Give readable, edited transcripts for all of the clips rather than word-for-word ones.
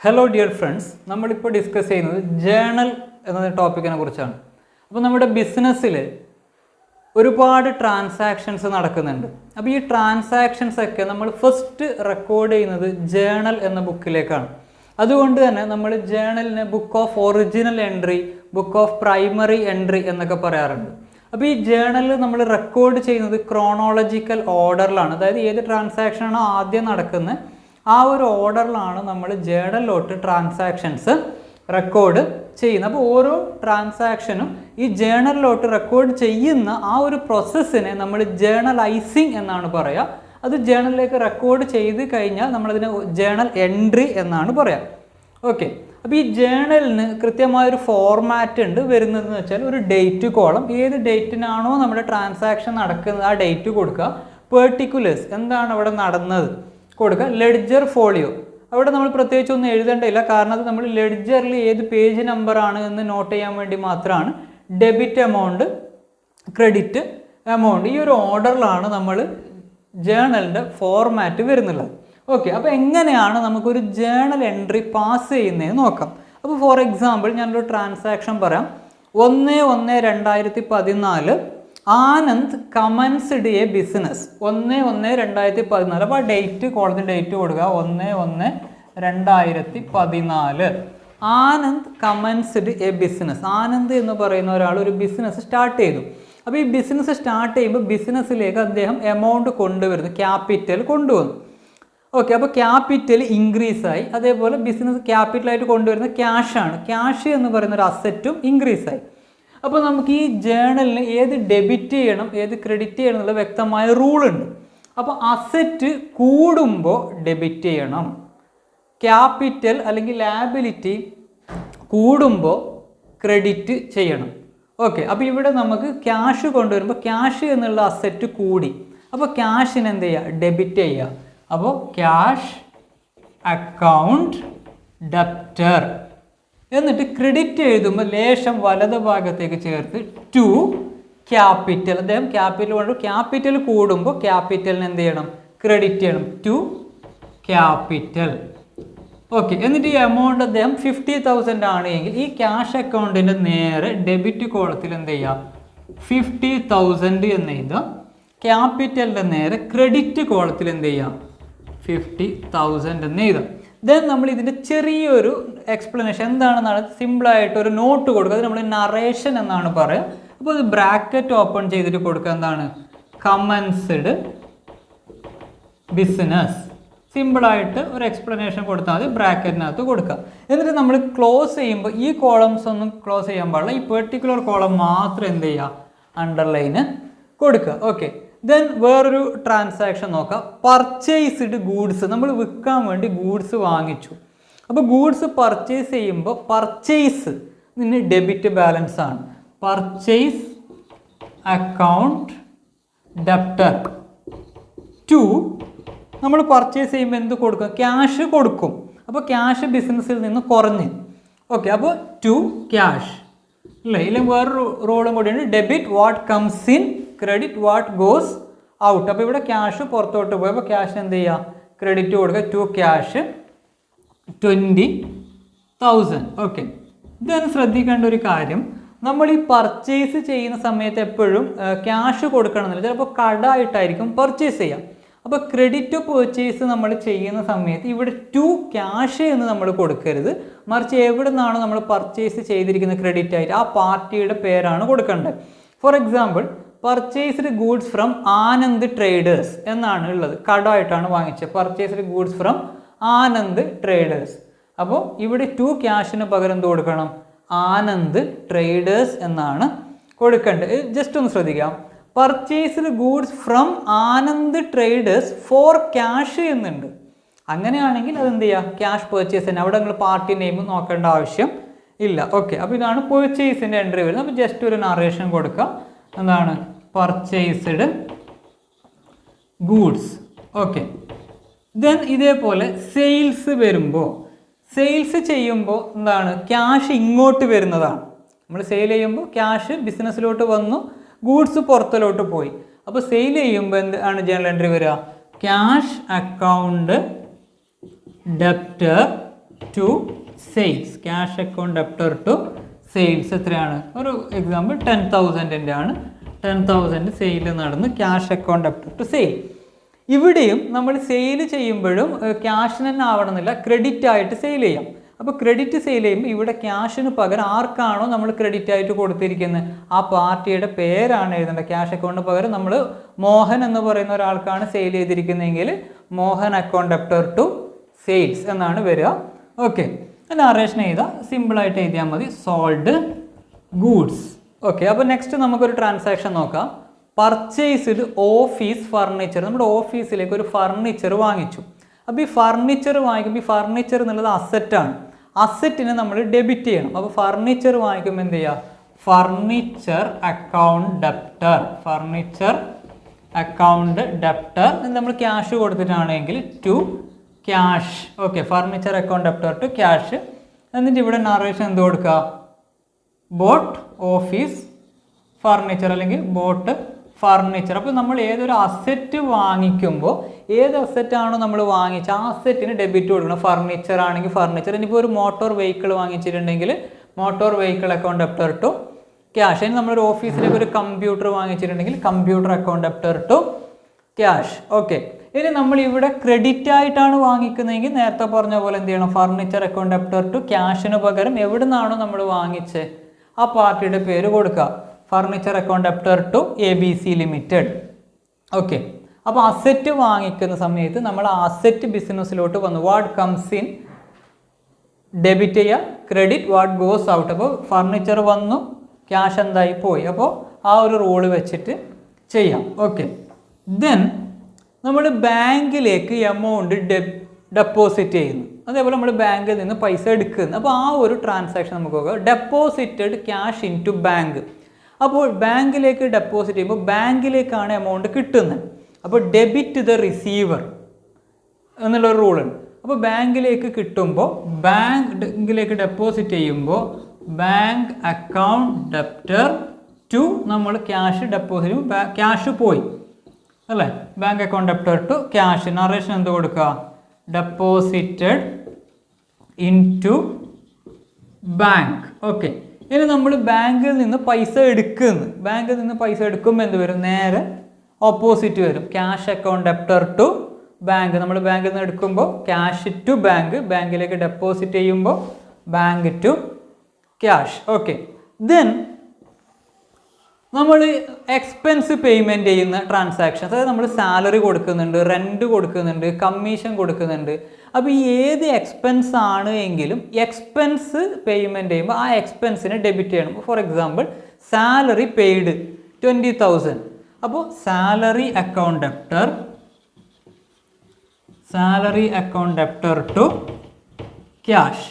Hello dear friends, നമ്മളിപ്പോൾ discuss ചെയ്യുന്നത് journal എന്ന ടോപ്പിക്കിനെ കുറിച്ചാണ്. അപ്പോൾ നമ്മുടെ ബിസിനസ്സിൽ ഒരുപാട് ട്രാൻസാക്ഷൻസ് നടക്കുന്നുണ്ട്. അപ്പോൾ ഈ ട്രാൻസാക്ഷൻസ് ഒക്കെ നമ്മൾ ഫസ്റ്റ് റെക്കോർഡ് ചെയ്യുന്നത് ജേണൽ എന്ന ബുക്കിലേക്കാണ്. അതുകൊണ്ട് തന്നെ നമ്മൾ ജേണലിനെ book of original entry, book of primary entry എന്നൊക്കെ പറയാറുണ്ട്. അപ്പോൾ ഈ ജേണലിൽ നമ്മൾ റെക്കോർഡ് ചെയ്യുന്നത് ക്രോണോളജിക്കൽ ഓർഡറിലാണ്. അതായത് ഏത് ട്രാൻസാക്ഷനാണോ ആദ്യം നടക്കുന്നത് ആ ഒരു ഓർഡറിലാണ് നമ്മൾ ജേണലിലോട്ട് ട്രാൻസാക്ഷൻസ് റെക്കോർഡ് ചെയ്യുന്നത്. അപ്പോൾ ഓരോ ട്രാൻസാക്ഷനും ഈ ജേണലിലോട്ട് റെക്കോർഡ് ചെയ്യുന്ന ആ ഒരു പ്രോസസ്സിനെ നമ്മൾ ജേണലൈസിങ് എന്നാണ് പറയുക. അത് ജേണലിലേക്ക് റെക്കോർഡ് ചെയ്ത് കഴിഞ്ഞാൽ നമ്മളതിനെ ജേണൽ എൻട്രി എന്നാണ് പറയുക. ഓക്കെ, അപ്പോൾ ഈ ജേണലിന് കൃത്യമായൊരു ഫോർമാറ്റ് ഉണ്ട്. വരുന്നതെന്ന് വെച്ചാൽ ഒരു ഡേറ്റ് കോളം, ഏത് ഡേറ്റിനാണോ നമ്മുടെ ട്രാൻസാക്ഷൻ നടക്കുന്നത് ആ ഡേറ്റ് കൊടുക്കുക. പെർട്ടിക്കുലേഴ്സ്, എന്താണ് അവിടെ നടന്നത് കൊടുക്കുക. ലെഡ്ജർ ഫോളിയോ, അവിടെ നമ്മൾ പ്രത്യേകിച്ച് ഒന്നും എഴുതേണ്ടയില്ല, കാരണം അത് നമ്മൾ ലെഡ്ജറിൽ ഏത് പേജ് നമ്പറാണ് എന്ന് നോട്ട് ചെയ്യാൻ വേണ്ടി മാത്രമാണ്. ഡെബിറ്റ് എമൗണ്ട്, ക്രെഡിറ്റ് എമൗണ്ട്, ഈ ഒരു ഓർഡറിലാണ് നമ്മൾ ജേണലിൻ്റെ ഫോർമാറ്റ് വരുന്നുള്ളത്. ഓക്കെ, അപ്പോൾ എങ്ങനെയാണ് നമുക്കൊരു ജേണൽ എൻട്രി പാസ് ചെയ്യുന്നതെന്ന് നോക്കാം. അപ്പോൾ ഫോർ എക്സാമ്പിൾ ഞാനൊരു ട്രാൻസാക്ഷൻ പറയാം. 1/1/2014 ആനന്ദ് കമൻസ്ഡ് എ ബിസിനസ്. 1/1/2014. അപ്പോൾ ആ ഡേറ്റ് കോളത്തിന് ഡേറ്റ് കൊടുക്കുക 1/1/2014. Anand commenced A business. Anand എന്ന് പറയുന്ന ഒരാൾ ഒരു ബിസിനസ് സ്റ്റാർട്ട് ചെയ്തു. അപ്പോൾ ഈ ബിസിനസ് സ്റ്റാർട്ട് ചെയ്യുമ്പോൾ ബിസിനസ്സിലേക്ക് അദ്ദേഹം എമൗണ്ട് കൊണ്ടുവരുന്നു, ക്യാപിറ്റൽ കൊണ്ടുവന്നു. ഓക്കെ, അപ്പോൾ ക്യാപിറ്റൽ ഇൻക്രീസ് ആയി. അതേപോലെ ബിസിനസ് ക്യാപിറ്റലായിട്ട് കൊണ്ടുവരുന്ന ക്യാഷാണ്. ക്യാഷ് എന്ന് പറയുന്ന ഒരു അസറ്റും ഇൻക്രീസ് ആയി. അപ്പോൾ നമുക്ക് ഈ ജേണലിന് ഏത് ഡെബിറ്റ് ചെയ്യണം ഏത് ക്രെഡിറ്റ് ചെയ്യണം എന്നുള്ള വ്യക്തമായ റൂളുണ്ട്. അപ്പോൾ അസറ്റ് കൂടുമ്പോൾ ഡെബിറ്റ് ചെയ്യണം, ക്യാപിറ്റൽ അല്ലെങ്കിൽ ലാബിലിറ്റി കൂടുമ്പോൾ ക്രെഡിറ്റ് ചെയ്യണം. ഓക്കെ, അപ്പോൾ ഇവിടെ നമുക്ക് ക്യാഷ് കൊണ്ടുവരുമ്പോൾ ക്യാഷ് എന്നുള്ള അസറ്റ് കൂടി, അപ്പോൾ ക്യാഷിന് എന്ത് ചെയ്യുക, ഡെബിറ്റ് ചെയ്യുക. അപ്പോൾ ക്യാഷ് അക്കൗണ്ട് ഡെപ്റ്റർ. എന്നിട്ട് ക്രെഡിറ്റ് എഴുതുമ്പോൾ ലേശം വലത് ഭാഗത്തേക്ക് ചേർത്ത് ടു ക്യാപിറ്റൽ. അദ്ദേഹം ക്യാപിറ്റൽ കൊണ്ട് ക്യാപിറ്റൽ കൂടുമ്പോൾ ക്യാപിറ്റലിന് എന്ത് ചെയ്യണം, ക്രെഡിറ്റ് ചെയ്യണം, ടു ക്യാപിറ്റൽ. ഓക്കെ, എന്നിട്ട് ഈ എമൗണ്ട് അദ്ദേഹം 50,000 ആണ് എങ്കിൽ ഈ ക്യാഷ് അക്കൗണ്ടിൻ്റെ നേരെ ഡെബിറ്റ് കോളത്തിൽ എന്ത് ചെയ്യുക, 50,000 എന്ന് എഴുതുക. ക്യാപിറ്റലിൻ്റെ നേരെ ക്രെഡിറ്റ് കോളത്തിൽ എന്ത് ചെയ്യുക, 50,000 എന്ന് എഴുതാം. ദെൻ നമ്മൾ ഇതിൻ്റെ ചെറിയൊരു എക്സ്പ്ലനേഷൻ എന്താണെന്നാണ് സിമ്പിളായിട്ട് ഒരു നോട്ട് കൊടുക്കുക. അത് നമ്മൾ നറേഷൻ എന്നാണ് പറയുക. അപ്പോൾ അത് ബ്രാക്കറ്റ് ഓപ്പൺ ചെയ്തിട്ട് കൊടുക്കുക, എന്താണ്, കമൻസ്ഡ് ബിസിനസ്. സിമ്പിളായിട്ട് ഒരു എക്സ്പ്ലനേഷൻ കൊടുത്താൽ മതി, ബ്രാക്കറ്റിനകത്ത് കൊടുക്കുക. എന്നിട്ട് നമ്മൾ ക്ലോസ് ചെയ്യുമ്പോൾ ഈ കോളംസ് ഒന്നും ക്ലോസ് ചെയ്യാൻ പാടില്ല, ഈ പെർട്ടിക്കുലർ കോളം മാത്രം എന്ത് ചെയ്യുക, അണ്ടർലൈന് കൊടുക്കുക. ഓക്കെ, ദെൻ വേറൊരു ട്രാൻസാക്ഷൻ നോക്കാം. പർച്ചേസ്ഡ് ഗൂഡ്സ്, നമ്മൾ വിൽക്കാൻ വേണ്ടി ഗൂഡ്സ് വാങ്ങിച്ചു. അപ്പോൾ ഗൂഡ്സ് പർച്ചേസ് ചെയ്യുമ്പോൾ പർച്ചേസ് ഇതിന് ഡെബിറ്റ് ബാലൻസ് ആണ്. പർച്ചേസ് അക്കൗണ്ട് ഡെപ്റ്റർ ടു, നമ്മൾ പർച്ചേസ് ചെയ്യുമ്പോൾ എന്ത് കൊടുക്കും, ക്യാഷ് കൊടുക്കും. അപ്പോൾ ക്യാഷ് ബിസിനസ്സിൽ നിന്ന് കുറഞ്ഞ്. ഓക്കെ, അപ്പോൾ ടു ക്യാഷ് അല്ലേ. ഇതിൽ വേറൊരു റോളും കൂടിയുണ്ട്, debit what comes in, credit what goes out. അപ്പോൾ ഇവിടെ ക്യാഷ് പുറത്തോട്ട് പോയി, അപ്പോൾ ക്യാഷ് എന്ത് ചെയ്യുക, ക്രെഡിറ്റ് കൊടുക്കുക, ടു ക്യാഷ് 20,000. ഓക്കെ, ഇതാണ് ശ്രദ്ധിക്കേണ്ട ഒരു കാര്യം. നമ്മൾ ഈ പർച്ചേസ് ചെയ്യുന്ന സമയത്ത് എപ്പോഴും ക്യാഷ് കൊടുക്കണമെന്നില്ല, ചിലപ്പോൾ കടമായിട്ടായിരിക്കും പർച്ചേസ് ചെയ്യാം. അപ്പോൾ ക്രെഡിറ്റ് പർച്ചേസ് നമ്മൾ ചെയ്യുന്ന സമയത്ത് ഇവിടെ ടു ക്യാഷ് എന്ന് നമ്മൾ കൊടുക്കരുത്, മറിച്ച് എവിടെ നിന്നാണോ നമ്മൾ പർച്ചേസ് ചെയ്തിരിക്കുന്ന ക്രെഡിറ്റ് ആയിട്ട് ആ പാർട്ടിയുടെ പേരാണ് കൊടുക്കേണ്ടത്. For example, purchased goods from Anand traders എന്നാണ് ഉള്ളത്, കടമായിട്ടാണ് വാങ്ങിച്ചത്. Purchased goods from Anand traders. അപ്പോൾ ഇവിടെ ടു ക്യാഷിന് പകരം എന്ത് കൊടുക്കണം, ആനന്ദ് ട്രേഡേഴ്സ് എന്നാണ് കൊടുക്കേണ്ടത്. ജസ്റ്റ് ഒന്ന് ശ്രദ്ധിക്കാം, purchased goods from Anand traders for cash എന്നുണ്ട്. അങ്ങനെയാണെങ്കിൽ അതെന്ത് ചെയ്യുക, ക്യാഷ് പർച്ചേസ് തന്നെ, അവിടെ നിങ്ങൾ പാർട്ടി നെയിം നോക്കേണ്ട ആവശ്യം ഇല്ല. ഓക്കെ, അപ്പോൾ ഇതാണ് പർച്ചേസിൻ്റെ എൻട്രി വരുന്നത്. അപ്പോൾ ജസ്റ്റ് ഒരു നറേഷൻ കൊടുക്കുക, എന്താണ്, പർച്ചേസ്ഡ് ഗൂഡ്സ്. ഓക്കെ, ദെൻ ഇതേപോലെ സെയിൽസ് വരുമ്പോൾ, സെയിൽസ് ചെയ്യുമ്പോൾ എന്താണ്, ക്യാഷ് ഇങ്ങോട്ട് വരുന്നതാണ്. നമ്മൾ സെയിൽ ചെയ്യുമ്പോൾ ക്യാഷ് ബിസിനസ്സിലോട്ട് വന്നു, ഗൂഡ്സ് പുറത്തിലോട്ട് പോയി. അപ്പോൾ സെയിൽ ചെയ്യുമ്പോൾ എന്താണ് ജേണൽ എൻട്രി വരിക, cash account debtor to sales. Cash account debtor to sales എത്രയാണ്? ഒരു എക്സാമ്പിൾ 10,000 ആണ്. 10,000 സെയിൽ നടന്ന് cash account debtor to sale. ഇവിടെയും നമ്മൾ സെയിൽ ചെയ്യുമ്പോഴും ക്യാഷിന് തന്നെ ആവണമെന്നില്ല, ക്രെഡിറ്റ് ആയിട്ട് സെയിൽ ചെയ്യാം. അപ്പോൾ ക്രെഡിറ്റ് സെയിൽ ചെയ്യുമ്പോൾ ഇവിടെ ക്യാഷിന് പകരം ആർക്കാണോ നമ്മൾ ക്രെഡിറ്റ് ആയിട്ട് കൊടുത്തിരിക്കുന്നത് ആ പാർട്ടിയുടെ പേരാണ് എഴുതേണ്ടത്. ക്യാഷ് അക്കൗണ്ടിന് പകരം നമ്മൾ മോഹൻ എന്ന് പറയുന്ന ഒരാൾക്കാണ് സെയിൽ ചെയ്തിരിക്കുന്നതെങ്കിൽ Mohan account debtor to sales എന്നാണ് വരിക. ഓക്കെ, നറേഷൻ എഴുതാം, സിമ്പിളായിട്ട് എഴുതിയാൽ മതി. Sold goods. ഓക്കെ, അപ്പോൾ നെക്സ്റ്റ് നമുക്കൊരു ട്രാൻസാക്ഷൻ നോക്കാം. Purchased office furniture. നമ്മുടെ ഓഫീസിലേക്ക് ഒരു ഫർണിച്ചർ വാങ്ങിച്ചു. അപ്പോൾ ഈ ഫർണിച്ചർ വാങ്ങിക്കുമ്പോൾ ഈ ഫർണിച്ചർ എന്നുള്ളത് അസറ്റാണ്. അസറ്റിനെ നമ്മൾ ഡെബിറ്റ് ചെയ്യണം. അപ്പോൾ ഫർണിച്ചർ വാങ്ങിക്കുമ്പോൾ എന്ത് ചെയ്യുക? Furniture account debtor. Furniture account debtor നമ്മൾ ക്യാഷ് കൊടുത്തിട്ടാണെങ്കിൽ to cash. Okay, furniture account debtor to cash. എന്നിട്ട് ഇവിടെ നറേഷൻ എന്ത് കൊടുക്കുക? ബോട്ട് ഓഫീസ് ഫർണിച്ചർ അല്ലെങ്കിൽ ബോട്ട് ഫർണിച്ചർ. അപ്പോൾ നമ്മൾ ഏതൊരു അസറ്റ് വാങ്ങിക്കുമ്പോൾ ഏത് അസറ്റാണോ നമ്മൾ വാങ്ങിച്ച ആ അസറ്റിന് ഡെബിറ്റ് കൊടുക്കണം. ഫർണിച്ചർ ആണെങ്കിൽ ഫർണിച്ചർ. ഇനിയിപ്പോൾ ഒരു മോട്ടോർ വെഹിക്കിൾ വാങ്ങിച്ചിട്ടുണ്ടെങ്കിൽ motor vehicle account debtor to cash. ഇനി നമ്മളൊരു ഓഫീസിലേക്ക് ഒരു കമ്പ്യൂട്ടർ വാങ്ങിച്ചിട്ടുണ്ടെങ്കിൽ computer account debtor to cash. Okay, ഇനി നമ്മൾ ഇവിടെ ക്രെഡിറ്റ് ആയിട്ടാണ് വാങ്ങിക്കുന്നതെങ്കിൽ നേരത്തെ പറഞ്ഞ പോലെ എന്ത് ചെയ്യണം? ഫർണിച്ചർ അക്കൗണ്ട് ഡെപ്റ്റർ ടു ക്യാഷിന് പകരം എവിടെ നിന്നാണോ നമ്മൾ വാങ്ങിച്ചത് ആ പാർട്ടിയുടെ പേര് കൊടുക്കുക. Furniture account debtor to ABC limited. Okay, അപ്പോൾ അസറ്റ് വാങ്ങിക്കുന്ന സമയത്ത് നമ്മൾ അസറ്റ് ബിസിനസ്സിലോട്ട് വന്നു. വാട്ട് കംസ് ഇൻ ഡെബിറ്റ് ചെയ്യുക, ക്രെഡിറ്റ് വാട്ട് ഗോസ് ഔട്ട്. അപ്പോൾ ഫർണിച്ചർ വന്നു, ക്യാഷ് എന്തായി പോയി. അപ്പോൾ ആ ഒരു റൂള് വെച്ചിട്ട് ചെയ്യാം. ഓക്കെ, ദെൻ നമ്മൾ ബാങ്കിലേക്ക് എമൗണ്ട് ഡെപ്പോസിറ്റ് ചെയ്യുന്നു. അതേപോലെ നമ്മൾ ബാങ്കിൽ നിന്ന് പൈസ എടുക്കുന്നു. അപ്പോൾ ആ ഒരു ട്രാൻസാക്ഷൻ നമുക്ക് നോക്കാം. Deposited cash into bank. അപ്പോൾ ബാങ്കിലേക്ക് ഡെപ്പോസിറ്റ് ചെയ്യുമ്പോൾ ബാങ്കിലേക്കാണ് എമൗണ്ട് കിട്ടുന്നത്. അപ്പോൾ ഡെബിറ്റ് ദ റിസീവർ എന്നുള്ളൊരു റൂളുണ്ട്. അപ്പോൾ ബാങ്കിലേക്ക് കിട്ടുമ്പോൾ ബാങ്കിലേക്ക് ഡെപ്പോസിറ്റ് ചെയ്യുമ്പോൾ ബാങ്ക് അക്കൗണ്ട് ഡെപ്റ്റർ ടു നമ്മൾ ക്യാഷ് ഡെപ്പോസിറ്റ് ചെയ്യുമ്പോൾ ക്യാഷ് പോയി അല്ലേ? Bank account debtor to cash. Narration എന്ത് കൊടുക്കുക? Deposited into bank. Okay, ഇനി നമ്മൾ ബാങ്കിൽ നിന്ന് പൈസ എടുക്കുന്നു. ബാങ്കിൽ നിന്ന് പൈസ എടുക്കുമ്പോൾ എന്ത് വരും? നേരെ ഓപ്പോസിറ്റ് വരും. Cash account debtor to bank. നമ്മൾ ബാങ്കിൽ നിന്ന് എടുക്കുമ്പോൾ ക്യാഷ് ടു ബാങ്ക്, ബാങ്കിലേക്ക് ഡെപ്പോസിറ്റ് ചെയ്യുമ്പോൾ bank to cash. Okay, then നമ്മൾ എക്സ്പെൻസ് പേയ്മെൻറ്റ് ചെയ്യുന്ന ട്രാൻസാക്ഷൻസ്, അതായത് നമ്മൾ സാലറി കൊടുക്കുന്നുണ്ട്, റെൻറ്റ് കൊടുക്കുന്നുണ്ട്, കമ്മീഷൻ കൊടുക്കുന്നുണ്ട്. അപ്പോൾ ഈ ഏത് എക്സ്പെൻസ് ആണ് എങ്കിലും എക്സ്പെൻസ് പേയ്മെൻറ്റ് ചെയ്യുമ്പോൾ ആ എക്സ്പെൻസിനെ ഡെബിറ്റ് ചെയ്യണം. For example salary paid 20,000. അപ്പോൾ salary account debtor to cash.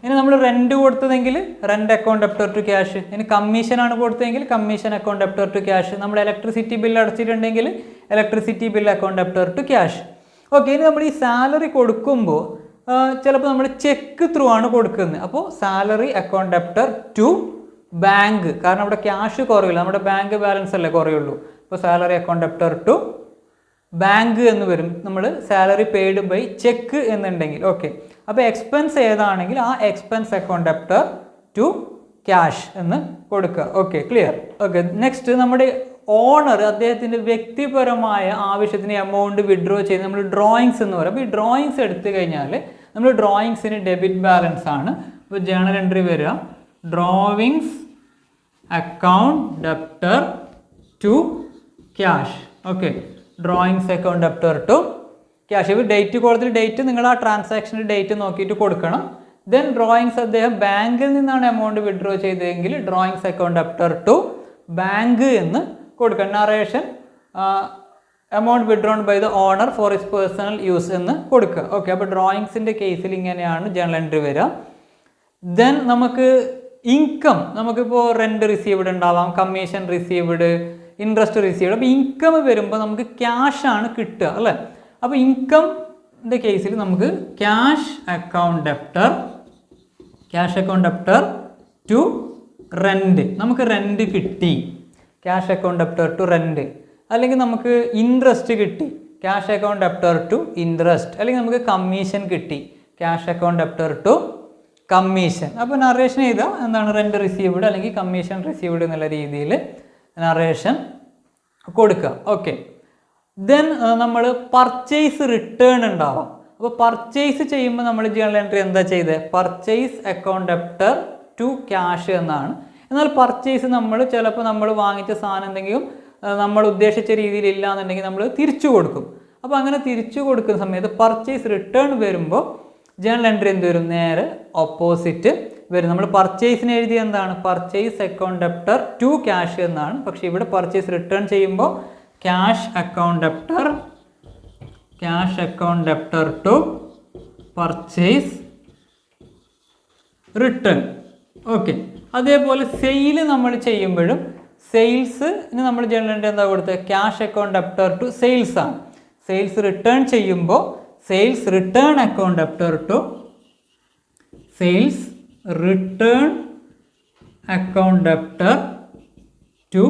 ഇനി നമ്മൾ റെൻറ്റ് കൊടുത്തതെങ്കിൽ rent account debtor to cash. ഇനി കമ്മീഷനാണ് കൊടുത്തതെങ്കിൽ commission account debtor to cash. നമ്മൾ ഇലക്ട്രിസിറ്റി ബില്ല് അടച്ചിട്ടുണ്ടെങ്കിൽ electricity bill account debtor to cash. Okay, ഇനി നമ്മൾ ഈ സാലറി കൊടുക്കുമ്പോൾ ചിലപ്പോൾ നമ്മൾ ചെക്ക് ത്രൂ ആണ് കൊടുക്കുന്നത്. അപ്പോൾ salary account debtor to bank. കാരണം അവിടെ ക്യാഷ് കുറയില്ല, നമ്മുടെ ബാങ്ക് ബാലൻസ് അല്ലേ കുറയുള്ളൂ. അപ്പോൾ salary account debtor to bank എന്ന് വരും. നമ്മൾ സാലറി പെയ്ഡ് ബൈ ചെക്ക് എന്നുണ്ടെങ്കിൽ. ഓക്കെ, അപ്പോൾ എക്സ്പെൻസ് ഏതാണെങ്കിൽ ആ expense account debtor to cash എന്ന് കൊടുക്കുക. Okay, clear. ഓക്കെ, നെക്സ്റ്റ് നമ്മുടെ ഓണർ അദ്ദേഹത്തിൻ്റെ വ്യക്തിപരമായ ആവശ്യത്തിന് എമൗണ്ട് വിഡ്രോ ചെയ്ത് നമ്മൾ ഡ്രോയിങ്സ് എന്ന് പറയും. അപ്പോൾ ഈ ഡ്രോയിങ്സ് എടുത്തു കഴിഞ്ഞാൽ നമ്മൾ ഡ്രോയിങ്സിന് ഡെബിറ്റ് ബാലൻസ് ആണ്. അപ്പോൾ ജേണൽ എൻട്രി വരിക drawings account debtor to cash. Okay, drawings account debtor to cash. ഇപ്പോൾ ഡേറ്റ് കൊടുത്തിട്ട് ഡേറ്റ് നിങ്ങൾ ആ ട്രാൻസാക്ഷൻ്റെ ഡേറ്റ് നോക്കിയിട്ട് കൊടുക്കണം. ദെൻ ഡ്രോയിങ്സ് അദ്ദേഹം ബാങ്കിൽ നിന്നാണ് എമൗണ്ട് വിഡ്രോ ചെയ്തതെങ്കിൽ drawings account debtor to bank എന്ന് കൊടുക്കണം. Narration amount withdrawn by the owner for his personal use എന്ന് കൊടുക്കുക. ഓക്കെ, അപ്പോൾ ഡ്രോയിങ്സിൻ്റെ കേസിൽ ഇങ്ങനെയാണ് ജേണൽ എൻട്രി വരിക. ദെൻ നമുക്ക് ഇൻകം, നമുക്കിപ്പോൾ റെൻറ്റ് റിസീവ്ഡ് ഉണ്ടാവാം, കമ്മീഷൻ റിസീവ്ഡ്, ഇൻട്രസ്റ്റ് റിസീവ്ഡ്. അപ്പോൾ ഇൻകം വരുമ്പോൾ നമുക്ക് ക്യാഷാണ് കിട്ടുക അല്ലേ? അപ്പോൾ ഇൻകമിൻ്റെ കേസിൽ നമുക്ക് cash account debtor to rent. നമുക്ക് റെൻറ്റ് കിട്ടി, cash account debtor to rent. അല്ലെങ്കിൽ നമുക്ക് ഇൻട്രസ്റ്റ് കിട്ടി, cash account debtor to interest. അല്ലെങ്കിൽ നമുക്ക് കമ്മീഷൻ കിട്ടി, cash account debtor to commission. അപ്പോൾ നറേഷൻ ചെയ്താൽ എന്താണ് റെൻറ്റ് റിസീവ്ഡ് അല്ലെങ്കിൽ കമ്മീഷൻ റിസീവ്ഡ് എന്നുള്ള രീതിയിൽ നറേഷൻ കൊടുക്കുക. ഓക്കെ, ദെൻ നമ്മൾ പർച്ചേസ് റിട്ടേൺ ഉണ്ടാവാം. അപ്പോൾ പർച്ചേസ് ചെയ്യുമ്പോൾ നമ്മൾ ജേണൽ എൻട്രി എന്താ ചെയ്തത്? Purchase account debtor to cash എന്നാണ്. എന്നാൽ പർച്ചേസ് നമ്മൾ ചിലപ്പോൾ നമ്മൾ വാങ്ങിച്ച സാധനം എന്തെങ്കിലും നമ്മൾ ഉദ്ദേശിച്ച രീതിയിൽ ഇല്ല എന്നുണ്ടെങ്കിൽ നമ്മൾ തിരിച്ചു കൊടുക്കും. അപ്പോൾ അങ്ങനെ തിരിച്ചു കൊടുക്കുന്ന സമയത്ത് പർച്ചേസ് റിട്ടേൺ വരുമ്പോൾ ജേണൽ എൻട്രി എന്ത് വരും? നേരെ ഓപ്പോസിറ്റ് വരും. നമ്മൾ പർച്ചേസിന് എഴുതിയ എന്താണ്? Purchase account debtor to cash എന്നാണ്. പക്ഷേ ഇവിടെ പർച്ചേസ് റിട്ടേൺ ചെയ്യുമ്പോൾ cash account debtor to purchase return. Okay, അതേപോലെ സെയില് നമ്മൾ ചെയ്യുമ്പോഴും സെയിൽസിന് നമ്മൾ ജേണൽ എൻട്രി എന്താ കൊടുത്തത്? Cash account debtor to sales ആണ്. സെയിൽസ് റിട്ടേൺ ചെയ്യുമ്പോൾ sales return account debtor to sales return account debtor to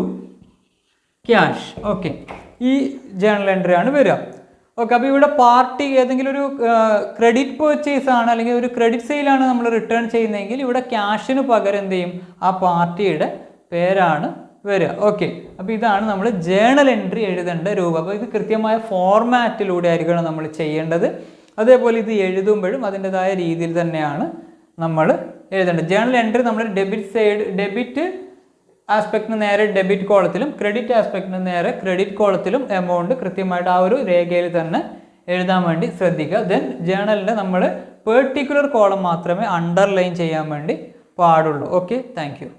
cash. Okay, ഈ ജേണൽ എൻട്രി ആണ് വരിക. ഓക്കെ, അപ്പോൾ ഇവിടെ പാർട്ടി ഏതെങ്കിലും ഒരു ക്രെഡിറ്റ് പർച്ചേസ് ആണ് അല്ലെങ്കിൽ ഒരു ക്രെഡിറ്റ് സെയിലാണ് നമ്മൾ റിട്ടേൺ ചെയ്യുന്നതെങ്കിൽ ഇവിടെ ക്യാഷിന് പകരം എന്ത് ചെയ്യും? ആ പാർട്ടിയുടെ പേരാണ് വരിക. ഓക്കെ, അപ്പോൾ ഇതാണ് നമ്മൾ ജേണൽ എൻട്രി എഴുതേണ്ട രൂപം. അപ്പോൾ ഇത് കൃത്യമായ ഫോർമാറ്റിലൂടെ ആയിരിക്കണം നമ്മൾ ചെയ്യേണ്ടത്. അതേപോലെ ഇത് എഴുതുമ്പോഴും അതിൻ്റെതായ രീതിയിൽ തന്നെയാണ് നമ്മൾ എഴുതേണ്ടത്. ജേണൽ എൻട്രി നമ്മൾ ഡെബിറ്റ് ആസ്പെക്റ്റിന് നേരെ ഡെബിറ്റ് കോളത്തിലും ക്രെഡിറ്റ് ആസ്പെക്റ്റിന് നേരെ ക്രെഡിറ്റ് കോളത്തിലും എമൗണ്ട് കൃത്യമായിട്ട് ആ ഒരു രേഖയിൽ തന്നെ എഴുതാൻ വേണ്ടി ശ്രദ്ധിക്കുക. ദെൻ ജേണലിൻ്റെ നമ്മൾ പെർട്ടിക്കുലർ കോളം മാത്രമേ അണ്ടർലൈൻ ചെയ്യാൻ വേണ്ടി പാടുള്ളൂ. Okay, thank you.